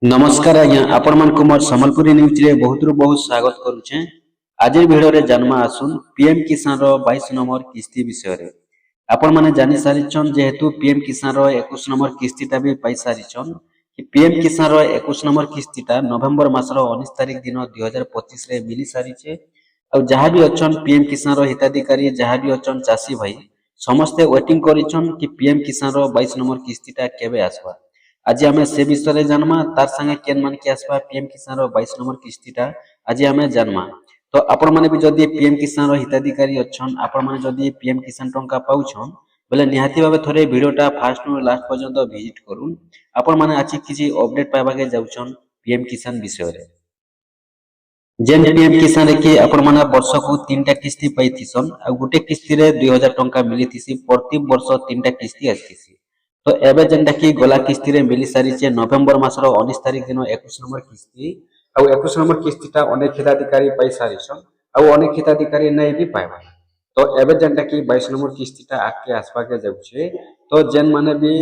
नमस्कार आज्ञा आपण मानक मोर संबलपुरी न्यूज रे बहुत रु बहुत स्वागत करूछे। आज वीडियो रे जन्मा आसुन पीएम किसान रो 22 नंबर किस्ती विषय रे। आपण माने जानि सारिछन जेहेतु पीएम किसान रो 21 नंबर किस्तीटा भी पाई सारिछन कि पीएम किसान रो 21 नंबर किस्तीटा नवेम्बर मास रो 19 तारिख दिन 2025 रे मिली सारिछे। आ जहाँ भी अछन पीएम किसान रो हिताधिकारी जहाँ भी अछन चासी भाई समस्ते वेटिंग करिछन कि पीएम किसान रो 22 नंबर किस्तीटा केबे आसबा। आज आम से विषय जानमा तार संगे केन मान के आसबा पीएम किसान रो 22 नंबर किस्तीटा आज आम जानमा। तो आपण माने भी जदी पीएम किसान रो हिताधिकारी अछन आपण माने जदी पीएम किसान टंका पाउछन बोले निहाती भाबे थोरे वीडियोटा फास्ट नु लास्ट पर्यंत विजिट करूम। आपण माने आज किछि अपडेट पाइबा के जाउछन पीएम किसान विषय रे। जेन पीएम किसान के आपण माने वर्ष को 3टा किस्ती पाइथिसन आ गुटे किस्ती रे 2000 टंका मिलिथिसी प्रति वर्ष 3टा किस्ती आथिसी। तो एबे जेनटा कि गला किस्ती रे मिली सारिचे नवेम्बर मासर 19 तारिख दिन 21 नंबर किस्ती आ 21 नंबर किस्तीटा अनेक हिताधिकारी पाई सारिछन आ अनेक हिताधिकारी नै भी पाइबा। तो एबे जेनटा कि 22 नंबर किस्तीटा आके आसबा के जाउछे। तो जेन माने भी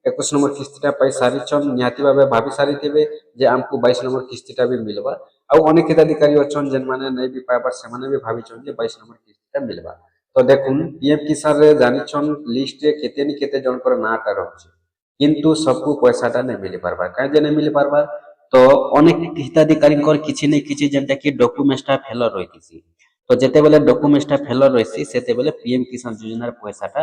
21 नंबर किस्तीटा पाई सारिछन निहाती भाबे भाबी सारिथिबे जे हमकु 22 नंबर किस्तीटा भी मिलबा आ अनेक हिताधिकारी अछन जेन माने नै भी पाइबा से माने भी भाबिछन जे 22 नंबर किस्तीटा मिलबा। तो देखुन पीएम किसान रे जानिछन लिस्ट रे केते नि केते जनकर नाटा रहउछि किंतु सबको पैसाटा नै मिली पारबा काहे जे नै मिली पारबा। तो अनेक हिताधिकारी किछि नै किछि जेंटा कि डॉक्यूमेंट्सटा फेलर रहितिसी। तो जेते बेले डॉक्यूमेंट्सटा फेलर रहिसी सेते बेले पीएम किसान योजना रे पैसाटा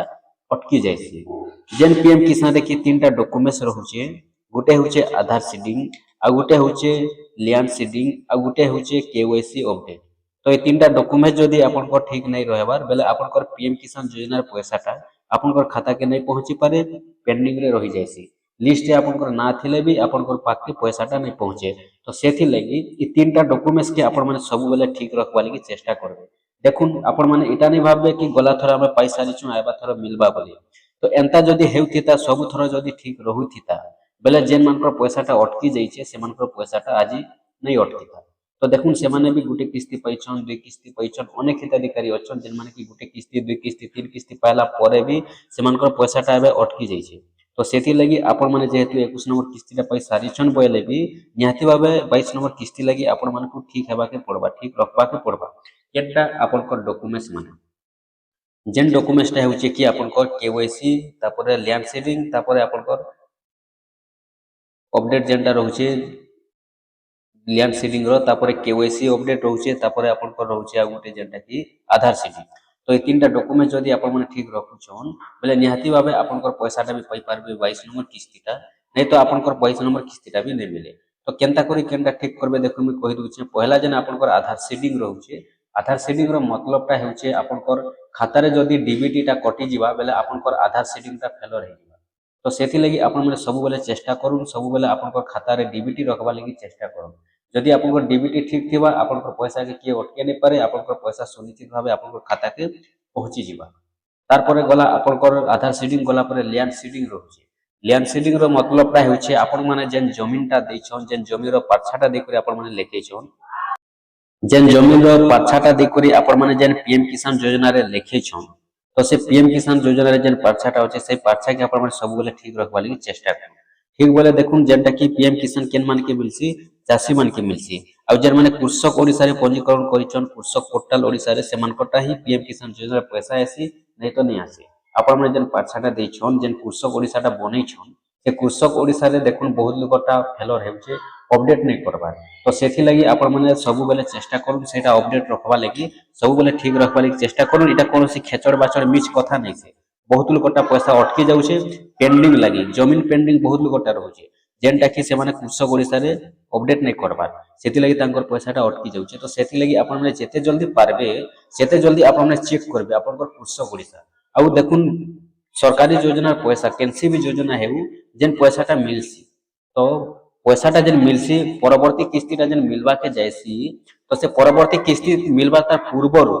अटकी जायसी। जेन पीएम किसान रे कि तीनटा डॉक्यूमेंट्स रहउछि गुटे होचे आधार सीडिंग आ गुटे होचे लैंड सीडिंग आ गुटे होचे केवाईसी अपडेट। तो ये तीनटा डॉक्यूमेंट जदी आपनकर ठीक नहीं रहबार बेले आपनकर पीएम किसान योजना रे पैसाटा आपनकर खाता के नहीं पहुंची पारे पेंडिंग रे रही जायसी। लिस्ट रे आपनकर ना थिले भी आपनकर पाक के पैसाटा नहीं पहुंचे। तो सेथि लगी ई तीनटा डॉक्यूमेंट्स के आपण माने सब बेले ठीक रखबा लगी चेष्टा करबे। देखुन आपण माने एटा नहीं भाबबे कि गला थरा हम पैसा लिचु आबा थरा मिलबा बोली। तो एंता जदी हेउथिता सब थरा जदी ठीक रहुथिता बेले जेन मानकर पैसाटा अटकी जाइछे से मानकर पैसाटा आजी नहीं अटकिता। तो देखुन से माने भी गुटे किस्ती पाइछन दुई किस्ती पाइछन अनेक हिताधिकारी अछन जेन माने कि गुटे किस्ती दुई किस्ती तीन किस्ती पाइला परे भी से मानकर पैसाटा एबे अटकी जाइछे। तो सेति लगी आपण माने जेहेतु 21 नंबर किस्तीटा पाइ सारिछन बोले भी निहाती भाबे 22 नंबर किस्ती लगी आपण मानकु ठीक हेबा के पड़बा ठीक रखबा के पड़बा। केटा आपनकर डॉक्यूमेंट्स माने जेन डॉक्यूमेंट्सटा होचे कि आपनकर केवाईसी तापरे लैंड सीडिंग तापरे आपनकर अपडेट जेनटा रहउचे लैंड सीडिंग रो तापरे केवाईसी अपडेट रहउचे तापरे आपनकर रहउचे आ गुटे जेनटा कि आधार सीडिंग। तो ये तीनटा डॉक्यूमेंट जदी आपण माने ठीक रखुछन बेले निहाती भाबे आपनकर पैसाटा भी पाई पारबे 22 नंबर किस्तीटा नहीं तो आपनकर 22 नंबर किस्तीटा भी नहीं मिले। तो केनता करी केनटा ठीक करबे देखो मैं कहि दउछे पहला जेन आपनकर आधार सीडिंग रहउचे आधार सीडिंग रो मतलबटा हेउचे आपनकर खाता रे जदी डीबीटीटा कटि जिबा बेले आपनकर आधार सीडिंगटा फेलर हे जिबा। तो सेथि लगी आपण माने सब बेले चेष्टा करूं सब बेले आपनकर खाता रे डीबीटी रखबा लगी चेष्टा करूं। जदि आपनकर डीबीटी ठीक थिबा आपनकर पैसा के किए अटके नै पारे आपनकर पैसा सुनिश्चित भाबे आपनकर खाता के पहुंची जिबा। तार परे गला आपनकर आधार सीडिंग गला परे लैंड सीडिंग रहउचे लैंड सीडिंग रो मतलबटा हेउचे आपण माने जेन जमीनटा दैछन जेन जमीन रो पाछाटा देखरि आपण माने लेखैछन जेन जमीन रो पाछाटा देखरि आपण माने जेन पीएम किसान योजना रे लेखैछन। तो से पीएम किसान योजना रे जेन पाछाटा होचे से पाछा के आपण माने सब बेले ठीक रखबा लगी चेष्टा करू। ठीक बोले देखुन जेनटा कि पीएम किसान केन मान के मिलसी चासी मान के मिलसी आ जेन माने कृषक ओडिसा रे पंजीकरण करिछन कृषक पोर्टल ओडिसा रे से मानकटा ही पीएम किसान योजना रे पैसा आसी नहीं तो नहीं आसी। आपण माने जेन पाछाटा दैछन जेन कृषक ओडिसाटा बनैछन से कृषक ओडिसा रे देखुन बहुत लोकटा फेलर हेउचे अपडेट नहीं करबा। तो सेथि लगी आपण माने सब बेले चेष्टा करू सेटा अपडेट रखबा लगी सब बेले ठीक रखबा लगी चेष्टा करू। एटा कोनोसी खेचड़ बाचड़ मिछ कथा नहीं से बहुत लोकटा पैसा अटकी जाउछे पेंडिंग लगी जमीन पेंडिंग बहुत लोकटा रहउचे जेनटा कि से माने कृषक ओडिसा रे अपडेट नहीं करबा सेति लगी तांकर पैसाटा अटकी जाउछे। तो सेति लगी आपण माने जेते जल्दी पारबे सेते जल्दी आपण माने चेक करबे आपनकर कृषक ओडिसा आ देखुन सरकारी योजना पैसा केनसी भी योजना हेउ जेन पैसाटा मिलसी। तो पैसाटा जेन मिलसी परवर्ती किस्तीटा जेन मिलबा के जायसी तो से परवर्ती किस्ती मिलबा तार पूर्वरु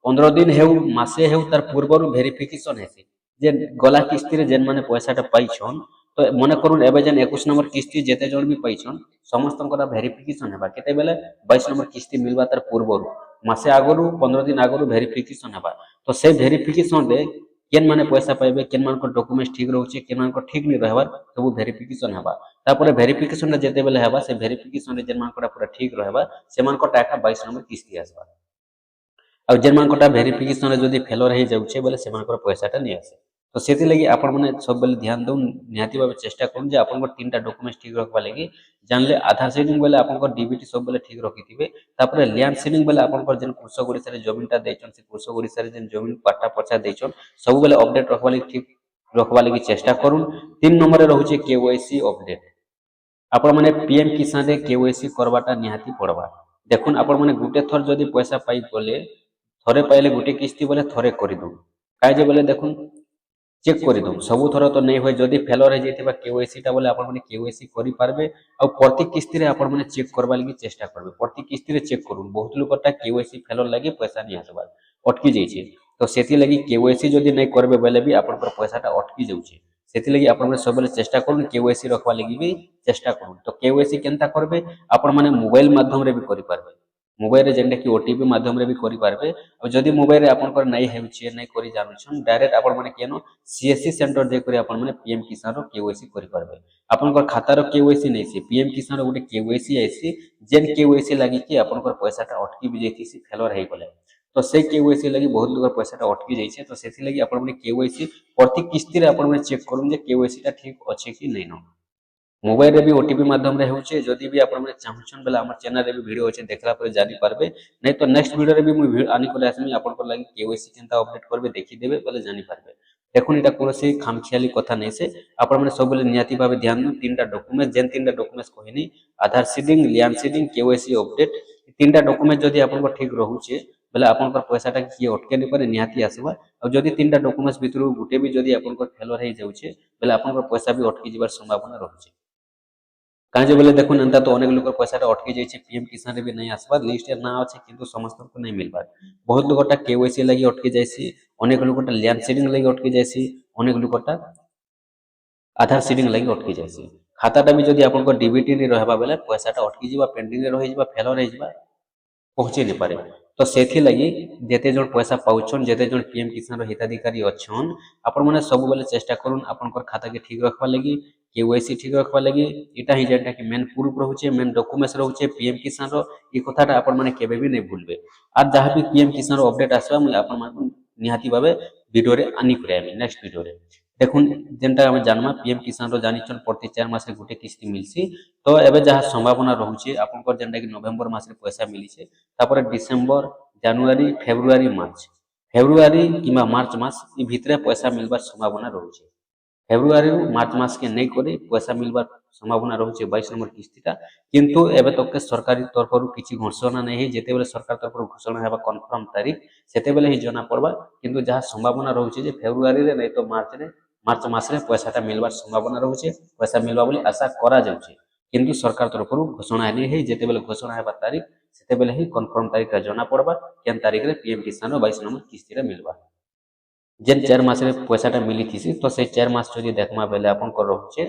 15 दिन हेउ मासे हेउ तार पूर्वरु वेरिफिकेशन हेसी जेन गला किस्ती रे जेन माने पैसाटा पाइछन। तो मने करून एबे जेन 21 नंबर किस्ती जेते जण भी पाइछन समस्तनकर वेरिफिकेशन हेबा केते बेले 22 नंबर किस्ती मिलबा तार पूर्वरु मासे आगरु 15 दिन आगरु वेरिफिकेशन हेबा। तो से वेरिफिकेशन रे केन माने पैसा पाइबे केन मानकर डॉक्यूमेंट्स ठीक रहउचे केन मानकर ठीक नहीं रहबार सब वेरिफिकेशन हेबा। तापर भेरिफिकेशन जेते बेले हेबा से भेरिफिकेशन रे जेन मानकटा पूरा ठीक रहबा से मानकटा एका 22 नंबर किस्ती आसबा आ जेन मानकटा भेरिफिकेशन रे जदी फेलर हे जाउछे बोले से मानकर पैसाटा नै आसे तो सेति लगी आपण माने सब बेले ध्यान दउन निहाती भाबे चेष्टा करन जे आपन तीनटा डॉक्यूमेंट्स ठीक रखबा लगी जानले आधार सीडिंग बेले आपन डीबीटी सब बेले ठीक रखिथिबे तापर लैंड सीडिंग बेले आपन जेन कृषक ओडिसा रे जमीनटा दैछन से कृषक ओडिसा रे जेन जमीन पाटा पछा दैछन सब बेले अपडेट रखबा लगी ठीक रखबा लगी चेष्टा करूँ। 3 नंबर रे रहउचे केवाईसी अपडेट आपण माने पीएम किसान रे केवाईसी करबाटा निहाती पड़बा देखुन आपण माने गुटे थर जदी पैसा पाई बोले थरे पाइले गुटे किस्ती बोले थरे करि दउ काहे जे बोले देखुन चेक करि दउ सब थर तो नै होय जदी फेलर हे जेतिबा केवाईसी टा बोले आपण माने केवाईसी करि पारबे आ प्रति किस्ती रे आपण माने चेक करबा लगी चेष्टा करबे प्रति किस्ती रे चेक करूँ बहुत लोकटा केवाईसी फेलर लागि पैसा नै आसबा अटकी जाइछे तो सेति लगी केवाईसी जदी नै करबे बोले भी आपण पर पैसाटा अटकी जाउछे सेति लगी आपण माने सब बेले चेष्टा करूँ केवाईसी रखबा लगी भी चेष्टा करूँ। तो केवाईसी केनता करबे आपण माने मोबाइल माध्यम रे भी करि पारबे मोबाइल रे जेंटा कि ओटीपी माध्यम रे भी करि पारबे और जदी मोबाइल रे आपण पर नै हेउछे नै करि जानुछन डायरेक्ट आपण माने केनो सीएससी सेंटर जे करी आपण माने पीएम किसान रो केवाईसी करि पारबे आपण कर खाता रो केवाईसी नै से पीएम किसान रो गुटे केवाईसी आइसी जेन केवाईसी लागि कि आपण कर पैसाटा अटकी भी जैतिसी फेलर हे गले तो से केवाईसी लगी बहुत लोग पैसाटा अटकी जाइछे तो सेति लगी आपण माने केवाईसी प्रति किस्ती रे आपण माने चेक करूँ जे केवाईसी टा ठीक अछि कि नै न मोबाइल रे भी ओटीपी माध्यम रे होचे जदी भी आपण माने चाहछन बेला हमर चैनल रे भी वीडियो होचे देखला पर जानि पारबे नै तो नेक्स्ट वीडियो रे भी मु आनी कोले आसमी आपण को लागि केवाईसी केनता अपडेट करबे देखि देबे बोले जानि पारबे देखुन एटा कोनोसी खामखियाली कथा नै से आपण माने सब बेले नियाती भाबे ध्यान दु तीनटा डॉक्यूमेंट जेन तीनटा डॉक्यूमेंट्स कहनी Aadhaar seeding land seeding KYC update तीनटा डॉक्यूमेंट जदी आपण को ठीक रहउचे बेले आपण को पैसाटा कि अटके नै पारे निहाती आसबा और जदी तीनटा डॉक्यूमेंट्स भितरु गुटे भी जदी आपण को फेलर हे जाउछे बेले आपण को पैसा भी अटकी जिबार संभावना रहउचे काहे जे बेले देखुन एंता तो अनेक लोकर पैसाटा अटकी जाइछे पीएम किसान रे भी नै आसबा लिस्ट रे ना अछि किंतु समस्त को नै मिलबा बहुत लोकटा केवाईसी लागि अटकी जाइसी अनेक लोकटा लैंड सीडिंग लागि अटकी जाइसी अनेक लोकटा आधार सीडिंग लागि अटकी जाइसी खाताटा भी जदी आपण को डीबीटी रे रहबा बेले पैसाटा अटकी जिबा पेंडिंग रे रहि जिबा फेलर हे जिबा पहुंचे नै पारे तो सेथि लगी जेते जण पैसा पाउछन जेते जण पीएम किसान रो हिताधिकारी अछन आपण माने सब बेले चेष्टा करूँ आपण कर खाता के ठीक रखबा लगी केवाईसी ठीक रखबा लगी इटा ही जेंटा कि मेन प्रूफ रहउचे मेन डॉक्यूमेंट्स रहउचे पीएम किसान रो ई कथाटा आपण माने केबे भी नै भूलबे आ जहां भी पीएम किसान रो अपडेट आसबा मु आपण माने निहाती भाबे वीडियो रे आनी करे नेक्स्ट वीडियो रे देखुन जेंटा हम जानमा पीएम किसान रो जानिछन प्रति 4 मास रे गुटे किस्ती मिलसी तो एबे जहा संभावना रहउचे आपण को जेंटा कि नवंबर मास रे पैसा मिलिछे तापर डिसेंबर जनवरी फेब्रुआरी किमा मार्च मास ई भितरे पैसा मिलबार संभावना रहउचे फेब्रुआरी रु मार्च मास के नै करे पैसा मिलबार संभावना रहउचे 22 नंबर किस्तीटा किंतु एबे तक के सरकारी तरफ रु किछि घोषणा नै हे जेते बेले सरकार तरफ रु घोषणा हेबा कंफर्म तारीख सेते बेले ही जना पड़बा किंतु जहा संभावना रहउचे जे फेब्रुआरी रे नै तो मार्च मास रे पैसाटा मिलबार संभावना रहउचे पैसा मिलबा बोली आशा करा जाउचे किंतु सरकार तरफ रु घोषणा नै हे जेते बेले घोषणा हेबा तारीख सेते बेले ही कंफर्म तारीख जना पड़बा केन तारीख रे पीएम किसान रो 22 नंबर किस्ती रे मिलबा जेन 4 मास रे पैसाटा मिली थिसी तो से 4 मास जदी देखमा बेले आपन को रहउचे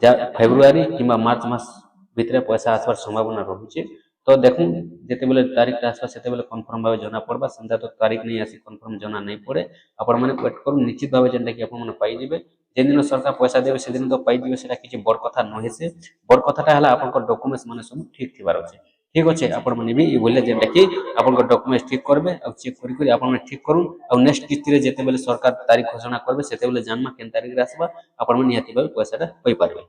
जा फेब्रुआरी किमा मार्च मास भितरे पैसा आसबार संभावना रहउचे तो देखु जेते बेले तारीख आसबा सेते बेले कंफर्म भाबे जना पड़बा संदा तो तारीख नै आसी कंफर्म जना नै पड़े आपण माने वेट करू निश्चित भाबे जेंटा कि आपण माने पाई जिबे जेन दिन सरकार पैसा देबे से दिन तो पाई जिबे सेटा किछि बड़ कथा न हेसे बड़ कथाटा हला आपण को डॉक्यूमेंट्स माने सब ठीक थिबार अछि ठीक अच्छे आपण माने भी बोले जेंटा कि आपण को डॉक्यूमेंट ठीक करबे और चेक करी करी आपण माने ठीक करू और नेक्स्ट किस्ती रे जेते बेले सरकार तारीख घोषणा करबे सेते बेले जानमा केन तारीख रे आसबा आपण माने निहाती भाबे पैसाटा होई पारबे।